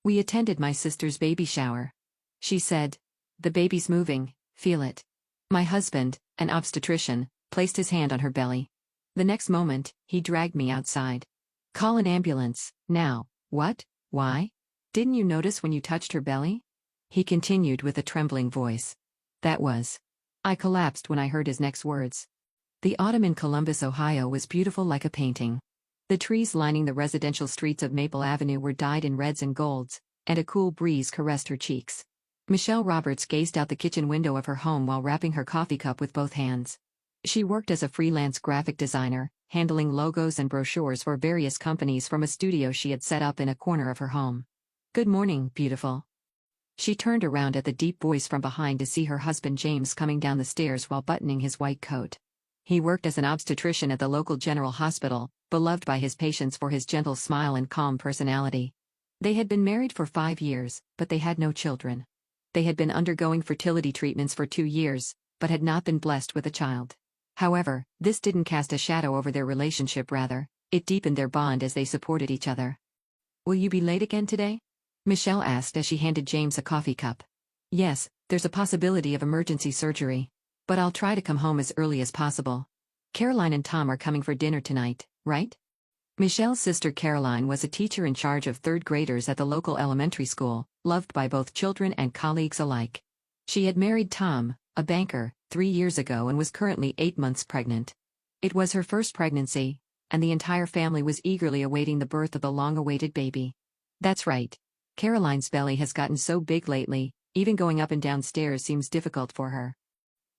We attended my sister's baby shower. She said, "The baby's moving, feel it." My husband, an obstetrician, placed his hand on her belly. The next moment, he dragged me outside. "Call an ambulance, now." "What? Why? Didn't you notice when you touched her belly?" He continued with a trembling voice. That was. I collapsed when I heard his next words. The autumn in Columbus, Ohio was beautiful like a painting. The trees lining the residential streets of Maple Avenue were dyed in reds and golds, and a cool breeze caressed her cheeks. Michelle Roberts gazed out the kitchen window of her home while wrapping her coffee cup with both hands. She worked as a freelance graphic designer, handling logos and brochures for various companies from a studio she had set up in a corner of her home. "Good morning, beautiful." She turned around at the deep voice from behind to see her husband James coming down the stairs while buttoning his white coat. He worked as an obstetrician at the local general hospital, beloved by his patients for his gentle smile and calm personality. They had been married for 5 years, but they had no children. They had been undergoing fertility treatments for 2 years, but had not been blessed with a child. However, this didn't cast a shadow over their relationship, rather, it deepened their bond as they supported each other. "Will you be late again today?" Michelle asked as she handed James a coffee cup. "Yes, there's a possibility of emergency surgery. But I'll try to come home as early as possible. Caroline and Tom are coming for dinner tonight, right?" Michelle's sister Caroline was a teacher in charge of 3rd graders at the local elementary school, loved by both children and colleagues alike. She had married Tom, a banker, 3 years ago and was currently 8 months pregnant. It was her first pregnancy, and the entire family was eagerly awaiting the birth of the long-awaited baby. That's right. Caroline's belly has gotten so big lately, even going up and down stairs seems difficult for her.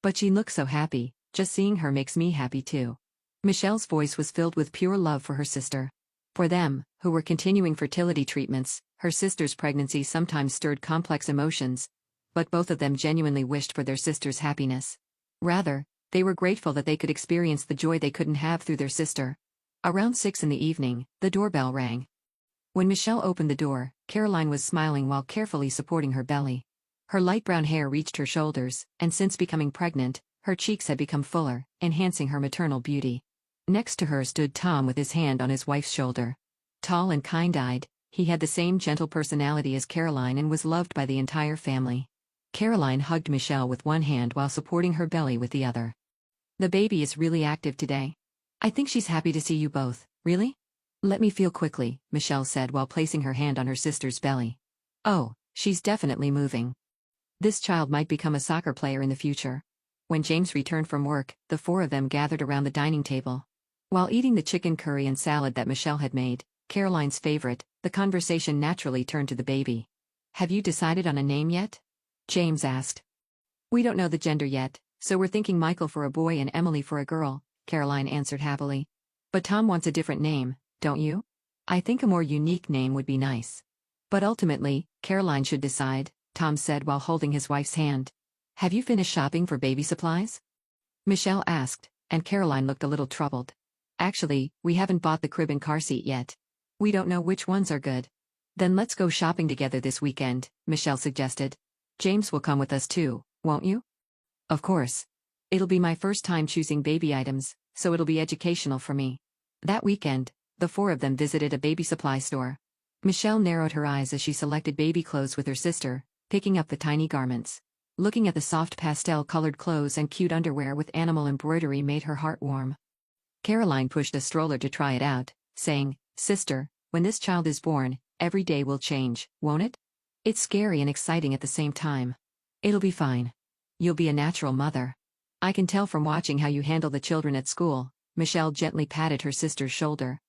But she looks so happy, just seeing her makes me happy too. Michelle's voice was filled with pure love for her sister. For them, who were continuing fertility treatments, her sister's pregnancy sometimes stirred complex emotions, but both of them genuinely wished for their sister's happiness. Rather, they were grateful that they could experience the joy they couldn't have through their sister. Around 6 in the evening, the doorbell rang. When Michelle opened the door, Caroline was smiling while carefully supporting her belly. Her light brown hair reached her shoulders, and since becoming pregnant, her cheeks had become fuller, enhancing her maternal beauty. Next to her stood Tom with his hand on his wife's shoulder. Tall and kind-eyed, he had the same gentle personality as Caroline and was loved by the entire family. Caroline hugged Michelle with one hand while supporting her belly with the other. "The baby is really active today. I think she's happy to see you both." "Really?" "Let me feel quickly," Michelle said while placing her hand on her sister's belly. "Oh, she's definitely moving. This child might become a soccer player in the future." When James returned from work, the 4 of them gathered around the dining table. While eating the chicken curry and salad that Michelle had made, Caroline's favorite, the conversation naturally turned to the baby. "Have you decided on a name yet?" James asked. "We don't know the gender yet, so we're thinking Michael for a boy and Emily for a girl," Caroline answered happily. "But Tom wants a different name, don't you?" "I think a more unique name would be nice. But ultimately, Caroline should decide," Tom said while holding his wife's hand. "Have you finished shopping for baby supplies?" Michelle asked, and Caroline looked a little troubled. "Actually, we haven't bought the crib and car seat yet. We don't know which ones are good." "Then let's go shopping together this weekend," Michelle suggested. "James will come with us too, won't you?" "Of course. It'll be my first time choosing baby items, so it'll be educational for me." That weekend, the 4 of them visited a baby supply store. Michelle narrowed her eyes as she selected baby clothes with her sister, picking up the tiny garments. Looking at the soft pastel-colored clothes and cute underwear with animal embroidery made her heart warm. Caroline pushed a stroller to try it out, saying, "Sister, when this child is born, every day will change, won't it? It's scary and exciting at the same time." "It'll be fine. You'll be a natural mother. I can tell from watching how you handle the children at school." Michelle gently patted her sister's shoulder.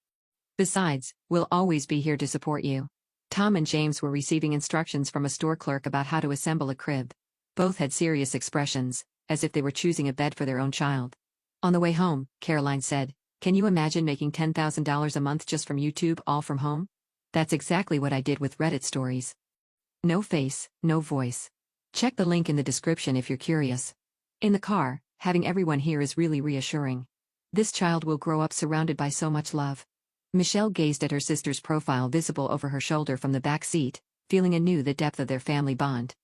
"Besides, we'll always be here to support you." Tom and James were receiving instructions from a store clerk about how to assemble a crib. Both had serious expressions, as if they were choosing a bed for their own child. On the way home, Caroline said, "Can you imagine making $10,000 a month just from YouTube, all from home? That's exactly what I did with Reddit stories. No face, no voice. Check the link in the description if you're curious." In the car, having everyone here is really reassuring. This child will grow up surrounded by so much love. Michelle gazed at her sister's profile visible over her shoulder from the back seat, feeling anew the depth of their family bond.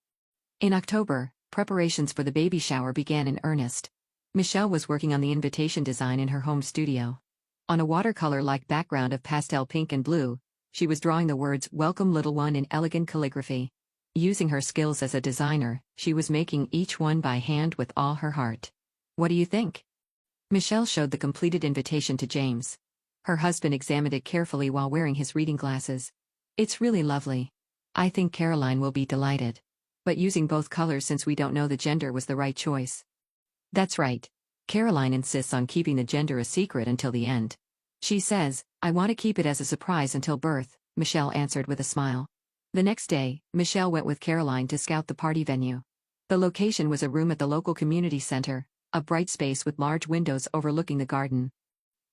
In October, preparations for the baby shower began in earnest. Michelle was working on the invitation design in her home studio. On a watercolor-like background of pastel pink and blue, She was drawing the words "Welcome Little One" in elegant calligraphy. Using her skills as a designer, she was making each one by hand with all her heart. "What do you think?" Michelle showed the completed invitation to James. Her husband examined it carefully while wearing his reading glasses. "It's really lovely. I think Caroline will be delighted. But using both colors since we don't know the gender was the right choice." "That's right. Caroline insists on keeping the gender a secret until the end. She says, I want to keep it as a surprise until birth," Michelle answered with a smile. The next day, Michelle went with Caroline to scout the party venue. The location was a room at the local community center, a bright space with large windows overlooking the garden.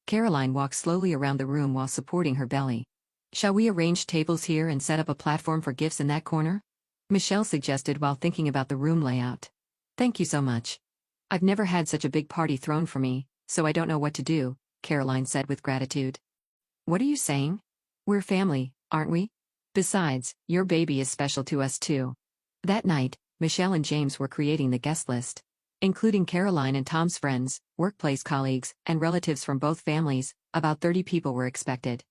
Caroline walked slowly around the room while supporting her belly. "Shall we arrange tables here and set up a platform for gifts in that corner?" Michelle suggested while thinking about the room layout. "Thank you so much. I've never had such a big party thrown for me, so I don't know what to do," Caroline said with gratitude. "What are you saying? We're family, aren't we? Besides, your baby is special to us too." That night, Michelle and James were creating the guest list. Including Caroline and Tom's friends, workplace colleagues, and relatives from both families, about 30 people were expected.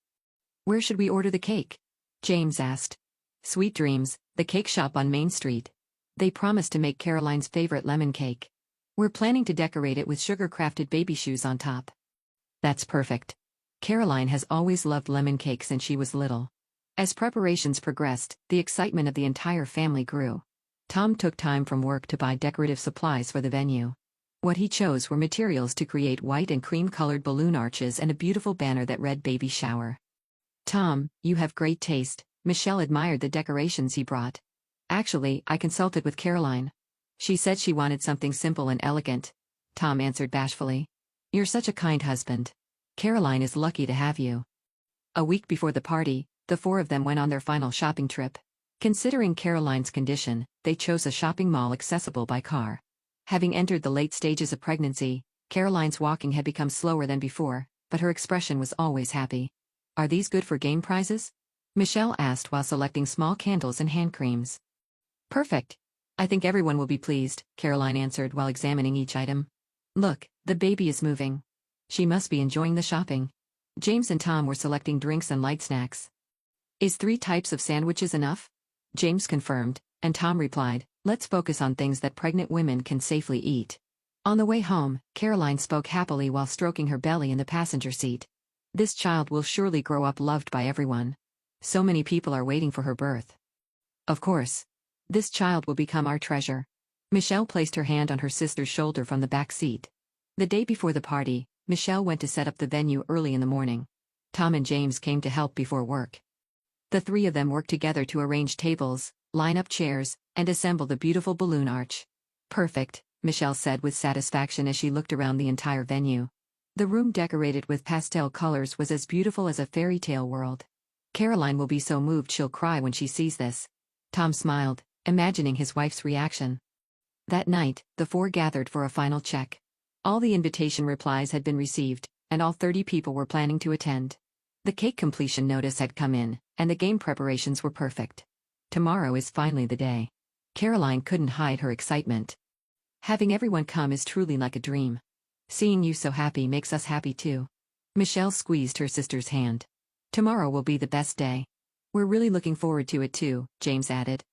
"Where should we order the cake?" James asked. "Sweet Dreams, the cake shop on Main Street. They promised to make Caroline's favorite lemon cake. We're planning to decorate it with sugar-crafted baby shoes on top." "That's perfect. Caroline has always loved lemon cake since she was little." As preparations progressed, the excitement of the entire family grew. Tom took time from work to buy decorative supplies for the venue. What he chose were materials to create white and cream-colored balloon arches and a beautiful banner that read "Baby Shower." "Tom, you have great taste," Michelle admired the decorations he brought. "Actually, I consulted with Caroline. She said she wanted something simple and elegant," Tom answered bashfully. "You're such a kind husband. Caroline is lucky to have you." A week before the party, the four of them went on their final shopping trip. Considering Caroline's condition, they chose a shopping mall accessible by car. Having entered the late stages of pregnancy, Caroline's walking had become slower than before, but her expression was always happy. "Are these good for game prizes?" Michelle asked while selecting small candles and hand creams. "Perfect. I think everyone will be pleased," Caroline answered while examining each item. "Look, the baby is moving. She must be enjoying the shopping." James and Tom were selecting drinks and light snacks. "Is 3 types of sandwiches enough?" James confirmed, and Tom replied, "Let's focus on things that pregnant women can safely eat." On the way home, Caroline spoke happily while stroking her belly in the passenger seat. "This child will surely grow up loved by everyone. So many people are waiting for her birth." "Of course. This child will become our treasure." Michelle placed her hand on her sister's shoulder from the back seat. The day before the party, Michelle went to set up the venue early in the morning. Tom and James came to help before work. The 3 of them worked together to arrange tables, line up chairs, and assemble the beautiful balloon arch. "Perfect," Michelle said with satisfaction as she looked around the entire venue. The room decorated with pastel colors was as beautiful as a fairy tale world. "Caroline will be so moved she'll cry when she sees this." Tom smiled, imagining his wife's reaction. That night, the 4 gathered for a final check. All the invitation replies had been received, and all 30 people were planning to attend. The cake completion notice had come in, and the game preparations were perfect. Tomorrow is finally the day. Caroline couldn't hide her excitement. "Having everyone come is truly like a dream. Seeing you so happy makes us happy too." Michelle squeezed her sister's hand. "Tomorrow will be the best day. We're really looking forward to it too," James added.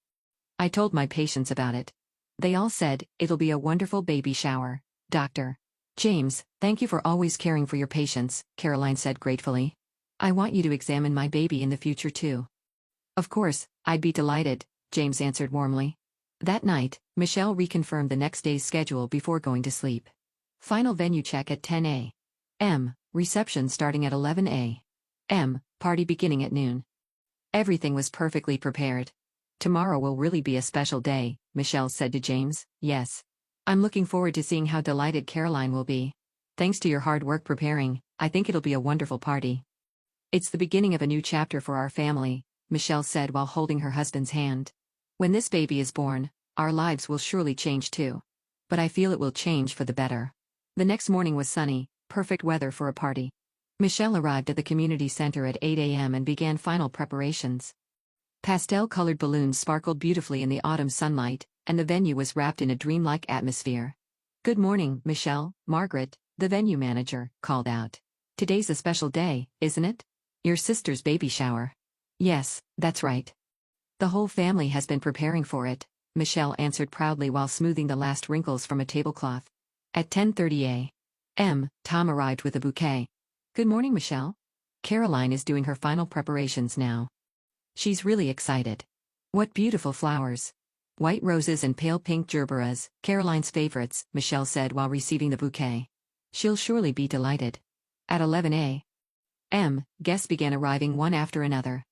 "I told my patients about it. They all said, it'll be a wonderful baby shower, Dr. James, thank you for always caring for your patients," Caroline said gratefully. "I want you to examine my baby in the future too." "Of course, I'd be delighted," James answered warmly. That night, Michelle reconfirmed the next day's schedule before going to sleep. Final venue check at 10 a.m., reception starting at 11 a.m., party beginning at noon. Everything was perfectly prepared. "Tomorrow will really be a special day," Michelle said to James. "Yes. I'm looking forward to seeing how delighted Caroline will be. Thanks to your hard work preparing, I think it'll be a wonderful party." "It's the beginning of a new chapter for our family," Michelle said while holding her husband's hand. "When this baby is born, our lives will surely change too. But I feel it will change for the better." The next morning was sunny, perfect weather for a party. Michelle arrived at the community center at 8 a.m. and began final preparations. Pastel-colored balloons sparkled beautifully in the autumn sunlight, and the venue was wrapped in a dreamlike atmosphere. "Good morning, Michelle," Margaret, the venue manager, called out. "Today's a special day, isn't it? Your sister's baby shower." Yes, that's right. The whole family has been preparing for it, Michelle answered proudly while smoothing the last wrinkles from a tablecloth. At 10:30 a.m., Tom arrived with a bouquet. Good morning, Michelle. Caroline is doing her final preparations now. She's really excited. What beautiful flowers. White roses and pale pink gerberas, Caroline's favorites, Michelle said while receiving the bouquet. She'll surely be delighted. At 11 a.m., guests began arriving one after another.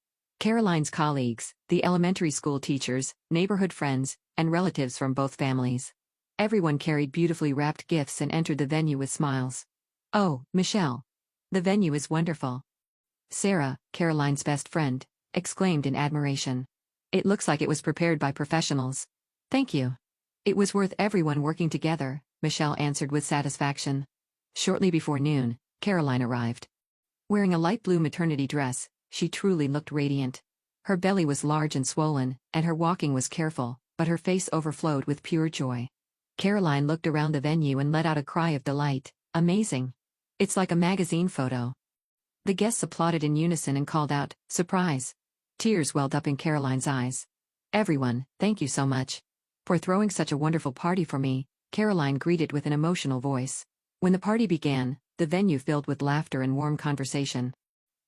Caroline's colleagues, the elementary school teachers, neighborhood friends, and relatives from both families. Everyone carried beautifully wrapped gifts and entered the venue with smiles. Oh, Michelle. The venue is wonderful. Sarah, Caroline's best friend, exclaimed in admiration. It looks like it was prepared by professionals. Thank you. It was worth everyone working together, Michelle answered with satisfaction. Shortly before noon, Caroline arrived. Wearing a light blue maternity dress, she truly looked radiant. Her belly was large and swollen, and her walking was careful, but her face overflowed with pure joy. Caroline looked around the venue and let out a cry of delight. Amazing. It's like a magazine photo. The guests applauded in unison and called out, surprise. Tears welled up in Caroline's eyes. Everyone, thank you so much for throwing such a wonderful party for me, Caroline greeted with an emotional voice. When the party began, the venue filled with laughter and warm conversation.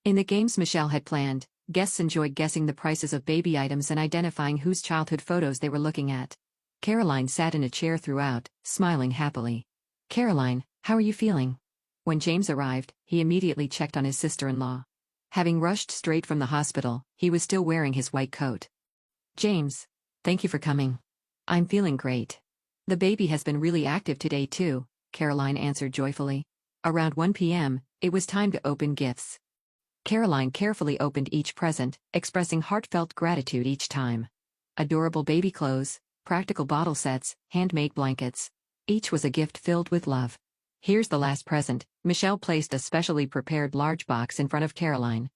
In the games Michelle had planned, guests enjoyed guessing the prices of baby items and identifying whose childhood photos they were looking at. Caroline sat in a chair throughout, smiling happily. Caroline, how are you feeling? When James arrived, he immediately checked on his sister-in-law. Having rushed straight from the hospital, he was still wearing his white coat. James, thank you for coming. I'm feeling great. The baby has been really active today too, Caroline answered joyfully. Around 1 p.m., it was time to open gifts. Caroline carefully opened each present, expressing heartfelt gratitude each time. Adorable baby clothes, practical bottle sets, handmade blankets. Each was a gift filled with love. Here's the last present. Michelle placed a specially prepared large box in front of Caroline.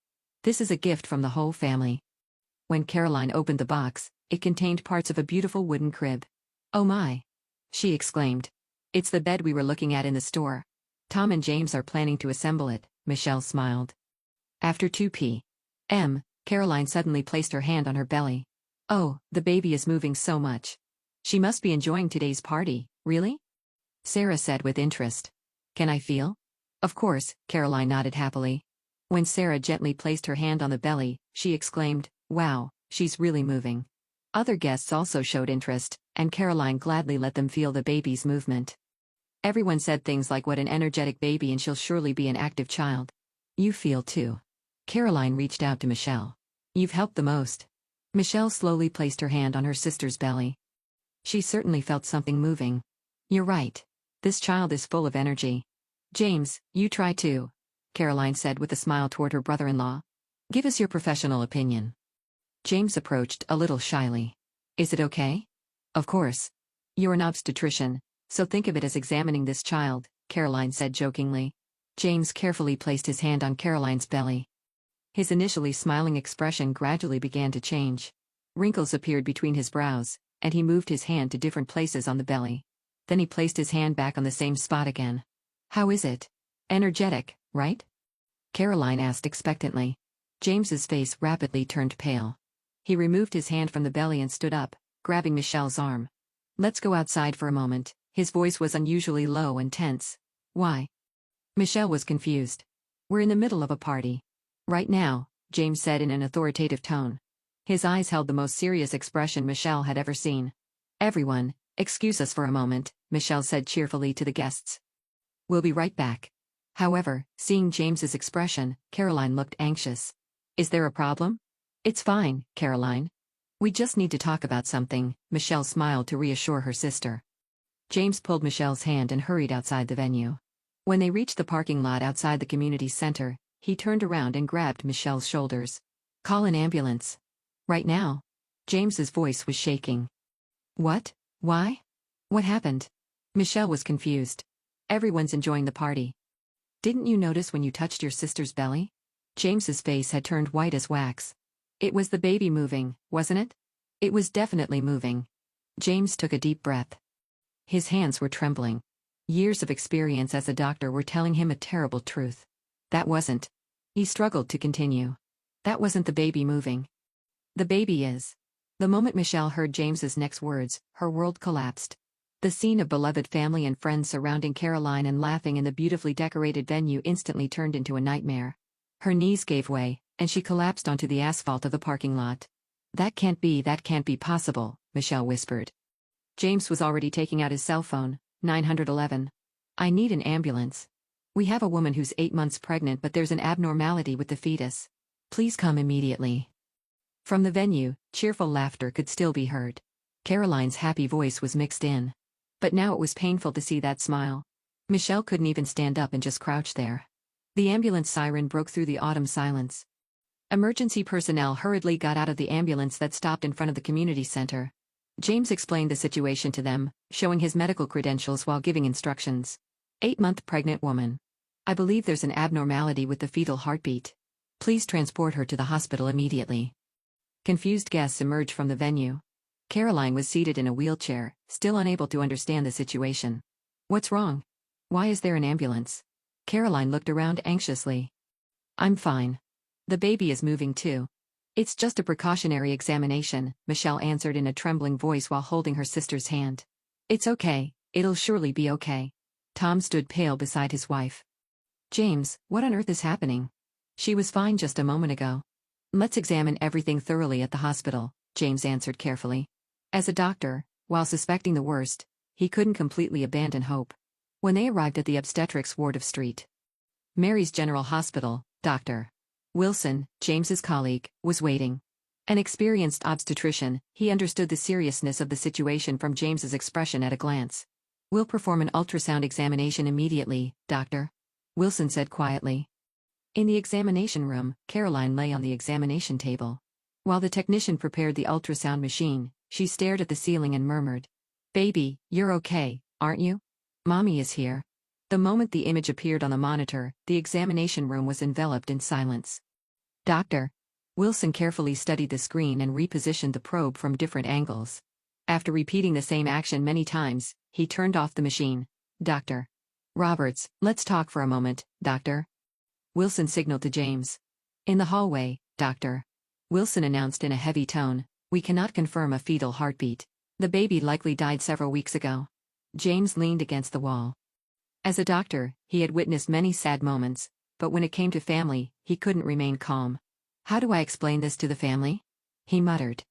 This is a gift from the whole family. When Caroline opened the box, it contained parts of a beautiful wooden crib. Oh my! She exclaimed. It's the bed we were looking at in the store. Tom and James are planning to assemble it, Michelle smiled. After 2 p.m., Caroline suddenly placed her hand on her belly. Oh, the baby is moving so much. She must be enjoying today's party, really? Sarah said with interest. Can I feel? Of course, Caroline nodded happily. When Sarah gently placed her hand on the belly, she exclaimed, wow, she's really moving. Other guests also showed interest, and Caroline gladly let them feel the baby's movement. Everyone said things like what an energetic baby and she'll surely be an active child. You feel too. Caroline reached out to Michelle. You've helped the most. Michelle slowly placed her hand on her sister's belly. She certainly felt something moving. You're right. This child is full of energy. James, you try too, Caroline said with a smile toward her brother-in-law. Give us your professional opinion. James approached a little shyly. Is it okay? Of course. You're an obstetrician, so think of it as examining this child, Caroline said jokingly. James carefully placed his hand on Caroline's belly. His initially smiling expression gradually began to change. Wrinkles appeared between his brows, and he moved his hand to different places on the belly. Then he placed his hand back on the same spot again. How is it? Energetic, right? Caroline asked expectantly. James's face rapidly turned pale. He removed his hand from the belly and stood up, grabbing Michelle's arm. Let's go outside for a moment. His voice was unusually low and tense. Why? Michelle was confused. We're in the middle of a party. Right now, James said in an authoritative tone. His eyes held the most serious expression Michelle had ever seen. Everyone, excuse us for a moment, Michelle said cheerfully to the guests. We'll be right back. However, seeing James's expression, Caroline looked anxious. Is there a problem? It's fine, Caroline. We just need to talk about something, Michelle smiled to reassure her sister. James pulled Michelle's hand and hurried outside the venue. When they reached the parking lot outside the community center, he turned around and grabbed Michelle's shoulders. Call an ambulance. Right now. James's voice was shaking. What? Why? What happened? Michelle was confused. Everyone's enjoying the party. Didn't you notice when you touched your sister's belly? James's face had turned white as wax. It was the baby moving, wasn't it? It was definitely moving. James took a deep breath. His hands were trembling. Years of experience as a doctor were telling him a terrible truth. That wasn't. He struggled to continue. That wasn't the baby moving. The baby is. The moment Michelle heard James's next words, her world collapsed. The scene of beloved family and friends surrounding Caroline and laughing in the beautifully decorated venue instantly turned into a nightmare. Her knees gave way, and she collapsed onto the asphalt of the parking lot. That can't be possible, Michelle whispered. James was already taking out his cell phone. 911. I need an ambulance. We have a woman who's 8 months pregnant, but there's an abnormality with the fetus. Please come immediately. From the venue, cheerful laughter could still be heard. Caroline's happy voice was mixed in. But now it was painful to see that smile. Michelle couldn't even stand up and just crouched there. The ambulance siren broke through the autumn silence. Emergency personnel hurriedly got out of the ambulance that stopped in front of the community center. James explained the situation to them, showing his medical credentials while giving instructions. 8-month pregnant woman. I believe there's an abnormality with the fetal heartbeat. Please transport her to the hospital immediately. Confused guests emerged from the venue. Caroline was seated in a wheelchair, still unable to understand the situation. What's wrong? Why is there an ambulance? Caroline looked around anxiously. I'm fine. The baby is moving too. It's just a precautionary examination, Michelle answered in a trembling voice while holding her sister's hand. It's okay, it'll surely be okay. Tom stood pale beside his wife. James, what on earth is happening? She was fine just a moment ago. Let's examine everything thoroughly at the hospital, James answered carefully. As a doctor, while suspecting the worst, he couldn't completely abandon hope. When they arrived at the obstetrics ward of St. Mary's General Hospital, Dr. Wilson, James's colleague, was waiting. An experienced obstetrician, he understood the seriousness of the situation from James's expression at a glance. We'll perform an ultrasound examination immediately, doctor, Wilson said quietly. In the examination room, Caroline lay on the examination table. While the technician prepared the ultrasound machine, she stared at the ceiling and murmured, Baby, you're okay, aren't you? Mommy is here. The moment the image appeared on the monitor, the examination room was enveloped in silence. Doctor. Wilson carefully studied the screen and repositioned the probe from different angles. After repeating the same action many times, he turned off the machine. Dr. Roberts, let's talk for a moment, doctor. Wilson signaled to James. In the hallway, doctor. Wilson announced in a heavy tone, we cannot confirm a fetal heartbeat. The baby likely died several weeks ago. James leaned against the wall. As a doctor, he had witnessed many sad moments, but when it came to family, he couldn't remain calm. How do I explain this to the family? He muttered.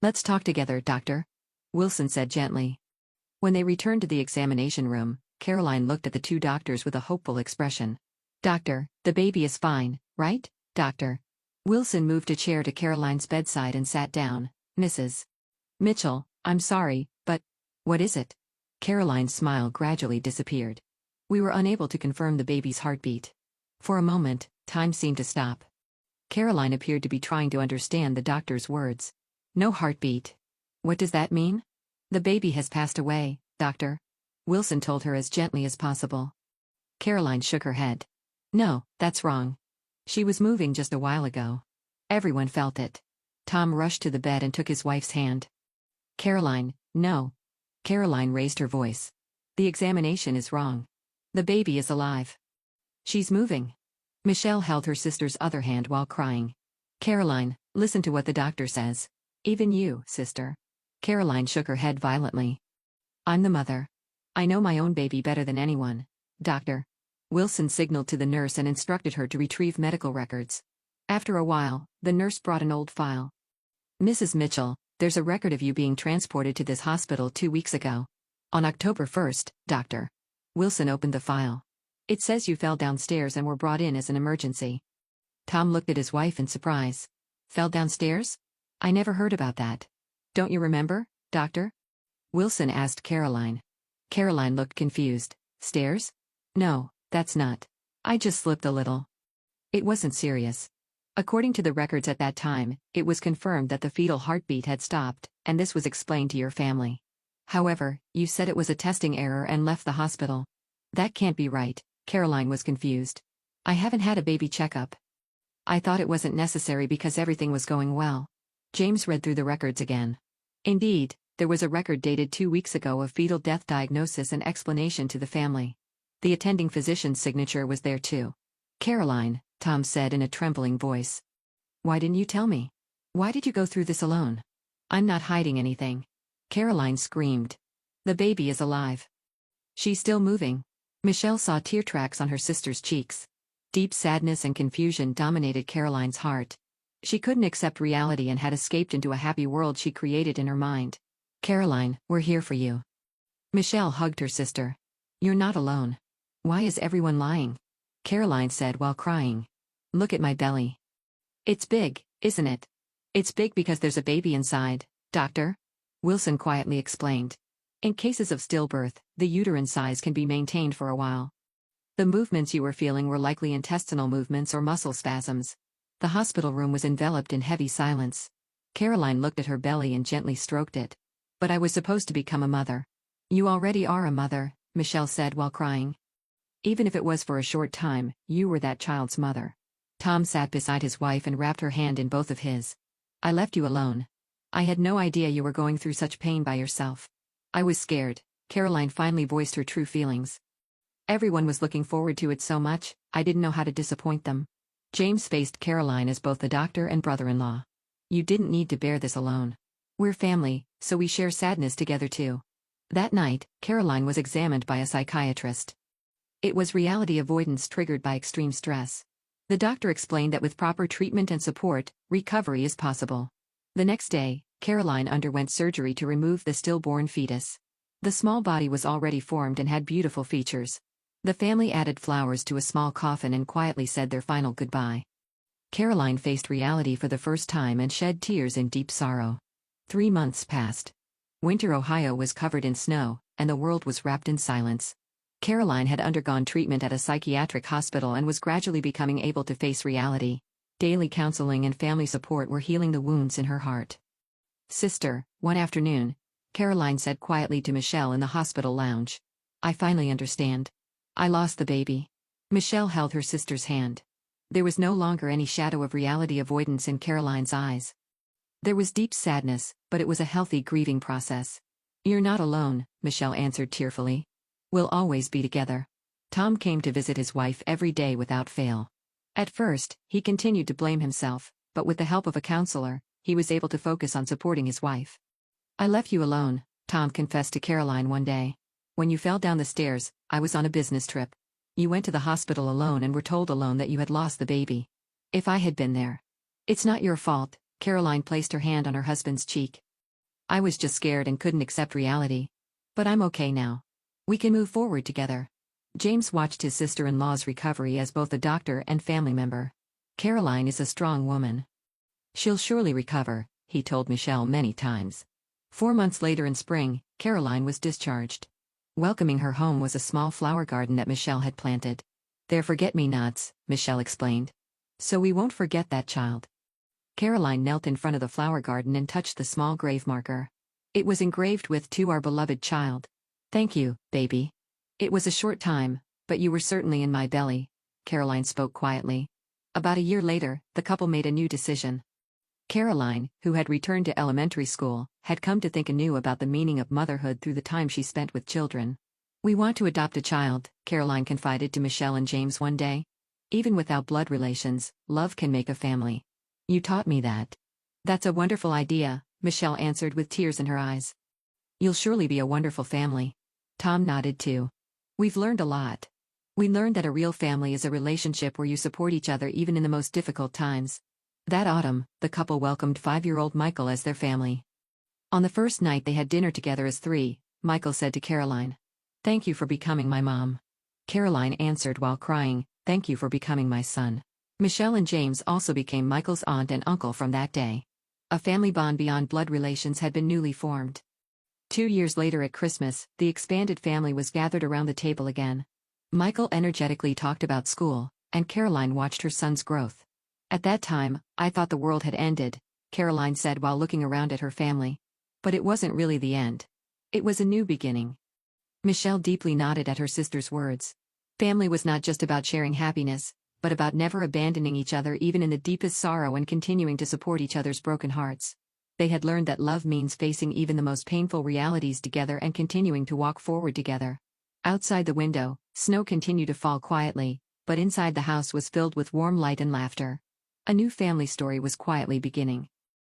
Let's talk together, doctor, Wilson said gently. When they returned to the examination room, Caroline looked at the two doctors with a hopeful expression. Doctor, the baby is fine, right, doctor? Wilson moved a chair to Caroline's bedside and sat down. Mrs. Mitchell, I'm sorry, but what is it? Caroline's smile gradually disappeared. We were unable to confirm the baby's heartbeat. For a moment, time seemed to stop. Caroline appeared to be trying to understand the doctor's words. No heartbeat. What does that mean? The baby has passed away, doctor, Wilson told her as gently as possible. Caroline shook her head. No, that's wrong. She was moving just a while ago. Everyone felt it. Tom rushed to the bed and took his wife's hand. Caroline, no. Caroline raised her voice. The examination is wrong. The baby is alive. She's moving. Michelle held her sister's other hand while crying. Caroline, listen to what the doctor says. Even you, sister. Caroline shook her head violently. I'm the mother. I know my own baby better than anyone. Doctor. Wilson signaled to the nurse and instructed her to retrieve medical records. After a while, the nurse brought an old file. Mrs. Mitchell, there's a record of you being transported to this hospital 2 weeks ago. On October 1st, doctor. Wilson opened the file. It says you fell downstairs and were brought in as an emergency. Tom looked at his wife in surprise. Fell downstairs? I never heard about that. Don't you remember, doctor? Wilson asked Caroline. Caroline looked confused. Stairs? No, that's not. I just slipped a little. It wasn't serious. According to the records at that time, it was confirmed that the fetal heartbeat had stopped, and this was explained to your family. However, you said it was a testing error and left the hospital. That can't be right, Caroline was confused. I haven't had a baby checkup. I thought it wasn't necessary because everything was going well. James read through the records again. Indeed, there was a record dated 2 weeks ago of fetal death diagnosis and explanation to the family. The attending physician's signature was there too. Caroline, Tom said in a trembling voice. Why didn't you tell me? Why did you go through this alone? I'm not hiding anything. Caroline screamed. The baby is alive. She's still moving. Michelle saw tear tracks on her sister's cheeks. Deep sadness and confusion dominated Caroline's heart. She couldn't accept reality and had escaped into a happy world she created in her mind. Caroline, we're here for you. Michelle hugged her sister. You're not alone. Why is everyone lying? Caroline said while crying. Look at my belly. It's big, isn't it? It's big because there's a baby inside, doctor. Wilson quietly explained. In cases of stillbirth, the uterine size can be maintained for a while. The movements you were feeling were likely intestinal movements or muscle spasms. The hospital room was enveloped in heavy silence. Caroline looked at her belly and gently stroked it. But I was supposed to become a mother. You already are a mother, Michelle said while crying. Even if it was for a short time, you were that child's mother. Tom sat beside his wife and wrapped her hand in both of his. I left you alone. I had no idea you were going through such pain by yourself. I was scared. Caroline finally voiced her true feelings. Everyone was looking forward to it so much, I didn't know how to disappoint them. James faced Caroline as both the doctor and brother-in-law. You didn't need to bear this alone. We're family, so we share sadness together too. That night, Caroline was examined by a psychiatrist. It was reality avoidance triggered by extreme stress. The doctor explained that with proper treatment and support, recovery is possible. The next day, Caroline underwent surgery to remove the stillborn fetus. The small body was already formed and had beautiful features. The family added flowers to a small coffin and quietly said their final goodbye. Caroline faced reality for the first time and shed tears in deep sorrow. 3 months passed. Winter Ohio was covered in snow, and the world was wrapped in silence. Caroline had undergone treatment at a psychiatric hospital and was gradually becoming able to face reality. Daily counseling and family support were healing the wounds in her heart. Sister, one afternoon, Caroline said quietly to Michelle in the hospital lounge. I finally understand. I lost the baby. Michelle held her sister's hand. There was no longer any shadow of reality avoidance in Caroline's eyes. There was deep sadness, but it was a healthy grieving process. You're not alone, Michelle answered tearfully. We'll always be together. Tom came to visit his wife every day without fail. At first, he continued to blame himself, but with the help of a counselor, he was able to focus on supporting his wife. I left you alone, Tom confessed to Caroline one day. When you fell down the stairs, I was on a business trip. You went to the hospital alone and were told alone that you had lost the baby. If I had been there. It's not your fault, Caroline placed her hand on her husband's cheek. I was just scared and couldn't accept reality. But I'm okay now. We can move forward together. James watched his sister-in-law's recovery as both a doctor and family member. Caroline is a strong woman. She'll surely recover, he told Michelle many times. 4 months later in spring, Caroline was discharged. Welcoming her home was a small flower garden that Michelle had planted. They're forget-me-nots, Michelle explained. So we won't forget that child. Caroline knelt in front of the flower garden and touched the small grave marker. It was engraved with "To our beloved child." Thank you, baby. It was a short time, but you were certainly in my belly, Caroline spoke quietly. About a year later, the couple made a new decision. Caroline, who had returned to elementary school, had come to think anew about the meaning of motherhood through the time she spent with children. We want to adopt a child, Caroline confided to Michelle and James one day. Even without blood relations, love can make a family. You taught me that. That's a wonderful idea, Michelle answered with tears in her eyes. You'll surely be a wonderful family. Tom nodded too. We've learned a lot. We learned that a real family is a relationship where you support each other even in the most difficult times. That autumn, the couple welcomed 5-year-old Michael as their family. On the first night they had dinner together as 3, Michael said to Caroline, "Thank you for becoming my mom." Caroline answered while crying, "Thank you for becoming my son." Michelle and James also became Michael's aunt and uncle from that day. A family bond beyond blood relations had been newly formed. 2 years later at Christmas, the expanded family was gathered around the table again. Michael energetically talked about school, and Caroline watched her son's growth. At that time, I thought the world had ended, Caroline said while looking around at her family. But it wasn't really the end. It was a new beginning. Michelle deeply nodded at her sister's words. Family was not just about sharing happiness, but about never abandoning each other even in the deepest sorrow and continuing to support each other's broken hearts. They had learned that love means facing even the most painful realities together and continuing to walk forward together. Outside the window, snow continued to fall quietly, but inside the house was filled with warm light and laughter. A new family story was quietly beginning.